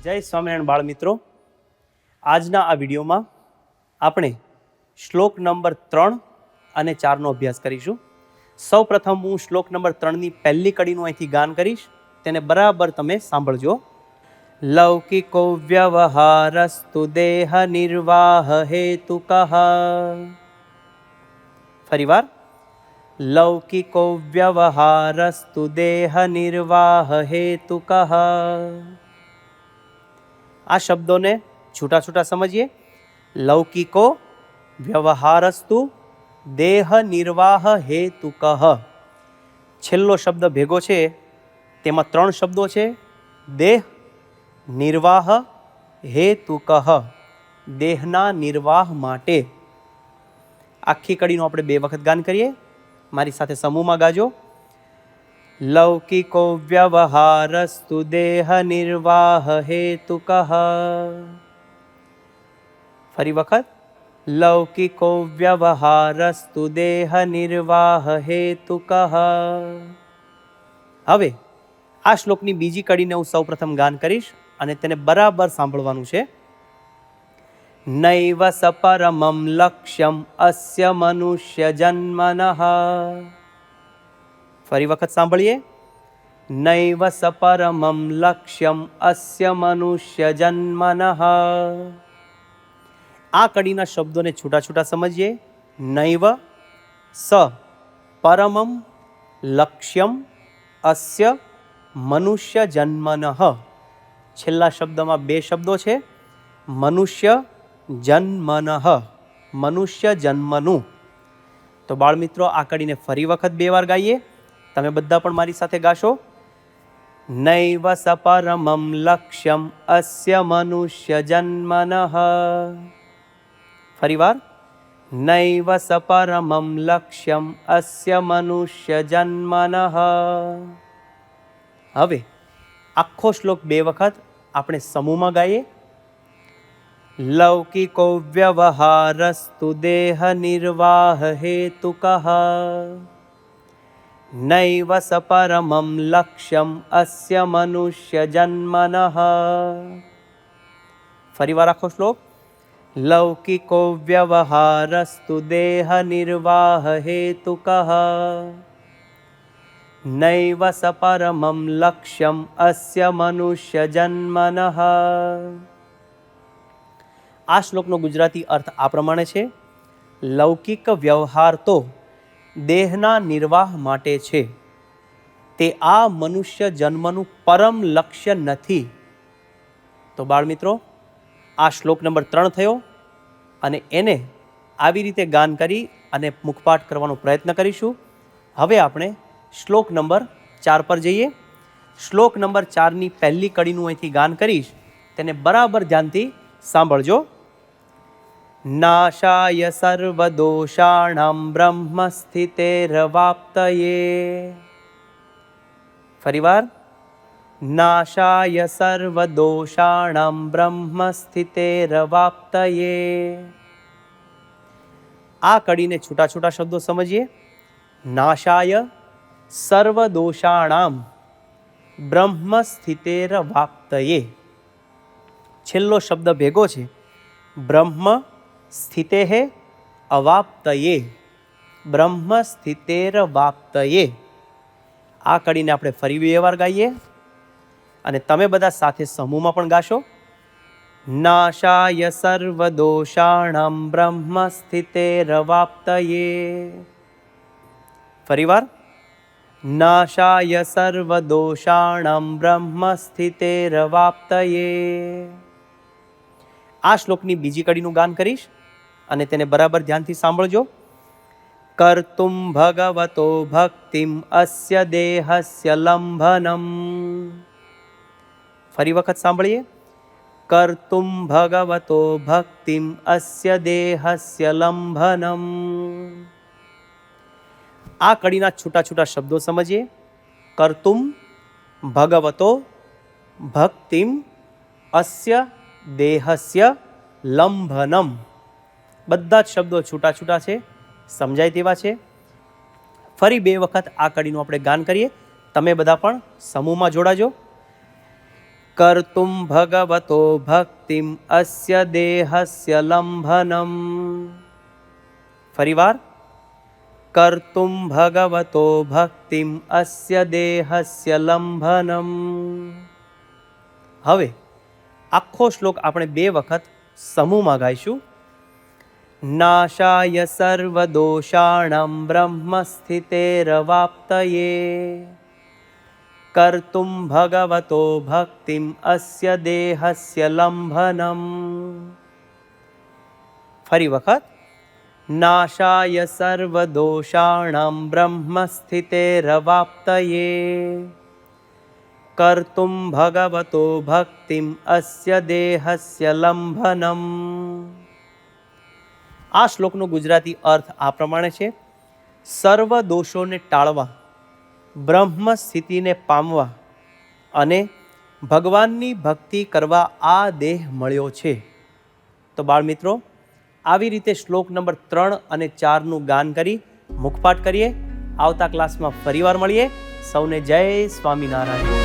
જય સ્વામિનારાયણ બાળ મિત્રો, આજના આ વિડીયોમાં આપણે શ્લોક નંબર 3 અને 4નો અભ્યાસ કરીશું. સૌ પ્રથમ હું શ્લોક નંબર 3ની પહેલી કડીનું અહીંથી ગાન કરીશ, તેને બરાબર તમે સાંભળજો. લૌકિકો વ્યવહારસ્તુ દેહ નિર્વાહ હેતુકઃ. ફરીવાર. લૌકિકો વ્યવહારસ્તુ દેહ નિર્વાહ હેતુકઃ. આ શબ્દોને છૂટા છૂટા સમજીએ. લૌકિકો વ્યવહારસ્તુ દેહ નિર્વાહ હેતુકઃ. છેલ્લો શબ્દ ભેગો છે, તેમાં 3 શબ્દો છે. દેહ, નિર્વાહ, હેતુકઃ. દેહના નિર્વાહ માટે. આખી કડીનું આપણે 2 વખત ગાન કરીએ. મારી સાથે સમૂહમાં ગાજો. લૌકિકો વ્યવહારસ્તુ દેહ નિર્વાહ હેતુકઃ. ફરી વખત. લૌકિકો વ્યવહારસ્તુ દેહ નિર્વાહ હેતુકઃ. હવે આ શ્લોકની બીજી કડીને હું સૌપ્રથમ ગાન કરીશ અને તેને બરાબર સાંભળવાનું છે. નૈવ સપરમં લક્ષ્યમ અસ્ય મનુષ્ય જન્મનઃ. ફરી વખત સાંભળીએ. નૈવ સપરમં લક્ષ્યમ અસ્ય મનુષ્ય જન્મનઃ. આ કડીના શબ્દોને છૂટા છૂટા સમજીએ. નૈવ સ પરમં લક્ષ્યમ અસ્ય મનુષ્ય જન્મનઃ. છેલ્લા શબ્દમાં 2 શબ્દો છે. મનુષ્ય જન્મનઃ, મનુષ્ય જન્મનું. તો બાળ મિત્રો, આ કડીને ફરી વખત 2 વાર ગાઈએ. તમે બધા પણ મારી સાથે ગાશો. નૈવ સપરમં લક્ષ્યમ અસ્ય મનુષ્ય જન્મનઃ. ફરીવાર. નૈવ સપરમં લક્ષ્યમ અસ્ય મનુષ્ય જન્મનઃ. હવે આખો શ્લોક 2 વખત આપણે સમૂહમાં ગાઈએ. લૌકિકો વ્યવહારસ્તુ દેહ નિર્વાહ હેતુકઃ. નૈવ સપરમં લક્ષ્યમ અસ્ય મનુષ્ય જન્મનઃ. ફરીવાર આખો શ્લોક. લૌકિકો વ્યવહારસ્તુ દેહ નિર્વાહ હેતુકઃ. નૈવ સપરમં લક્ષ્યમ અસ્ય મનુષ્ય જન્મનઃ. આ શ્લોકનો ગુજરાતી અર્થ આ પ્રમાણે છે. લૌકિક વ્યવહાર તો દેહના નિર્વાહ માટે છે, તે આ મનુષ્ય જન્મનું પરમ લક્ષ્ય નથી. તો બાળ મિત્રો, આ શ્લોક નંબર 3 થયો અને એને આવી રીતે ગાન કરી અને મુખપાઠ કરવાનો પ્રયત્ન કરીશું. હવે આપણે શ્લોક નંબર 4 પર જઈએ. શ્લોક નંબર 4ની પહેલી કડીનું અહીંથી ગાન કરીશ, તેને બરાબર ધ્યાનથી સાંભળજો. નાશાય સર્વદોષાણાં બ્રહ્મ સ્થિતેરવાપ્તયે. ફરીવાર. નાશાય સર્વદોષાણાં બ્રહ્મ સ્થિતેરવાપ્તયે. આ કડીને છૂટા છૂટા શબ્દો સમજીએ. નાશાય સર્વદોષાણાં બ્રહ્મ સ્થિતેરવાપ્તયે. છેલ્લો શબ્દ ભેગો છે. બ્રહ્મ સ્થિતેઃ અવાપ્તયે. બ્રહ્મ સ્થિતેરવાપ્તયે. આ કડીને આપણે ફરી 2 વાર ગાઈએ અને તમે બધા સાથે સમૂહમાં પણ ગાશો. નાશાય સર્વદોષાણાં બ્રહ્મ સ્થિતેરવાપ્તયે. ફરીવાર. નાશાય સર્વદોષાણાં બ્રહ્મ સ્થિતેરવાપ્તયે. આ શ્લોકની બીજી કડીનું ગાન કરીશ અને તેને બરાબર ધ્યાનથી સાંભળજો. કર્તુમ ભગવતો ભક્તિમ અસ્ય દેહસ્ય લંભનમ. ફરી વખત સાંભળીએ. કર્તુમ ભગવતો ભક્તિમ અસ્ય દેહસ્ય લંભનમ. આ કડીના છૂટા છૂટા શબ્દો સમજીએ. કર્તુમ ભગવતો ભક્તિમ અસ્ય દેહસ્ય લંભનમ. બધા જ શબ્દો છૂટા છૂટા છે, સમજાય તેવા છે. ફરી 2 વખત આ કડીનું આપણે ગાન કરીએ. તમે બધા પણ સમૂહમાં જોડાજો. કર્તુમ ભગવતો ભક્તિમ અસ્ય દેહસ્ય લંભનમ. ફરીવાર, કર્તુમ ભગવતો ભક્તિમ અસ્ય દેહસ્ય લંભનમ. હવે આખો શ્લોક આપણે 2 વખત સમૂહમાં ગાઈશું. નાશાય સર્વદોષાણં બ્રહ્મ સ્થિતેરવાપ્તયે કર્તુમ ભગવતો ભક્તિમ અસ્ય દેહસ્ય લંભનમ. ફરી વખત, નાશાય સર્વદોષાણં બ્રહ્મ સ્થિતેરવાપ્તયે કર્તુમ ભગવતો ભક્તિમ અસ્ય દેહસ્ય લંભનમ. આ શ્લોકનો ગુજરાતી અર્થ આ પ્રમાણે છે: સર્વ દોષોને ટાળવા, બ્રહ્મ સ્થિતિને પામવા અને ભગવાનની ભક્તિ કરવા આ દેહ મળ્યો છે. તો બાળમિત્રો, આવી રીતે શ્લોક નંબર 3 અને 4નું ગાન કરી મુખપાઠ કરીએ. આવતા ક્લાસમાં ફરીવાર મળીએ. સૌને જય સ્વામિનારાયણ.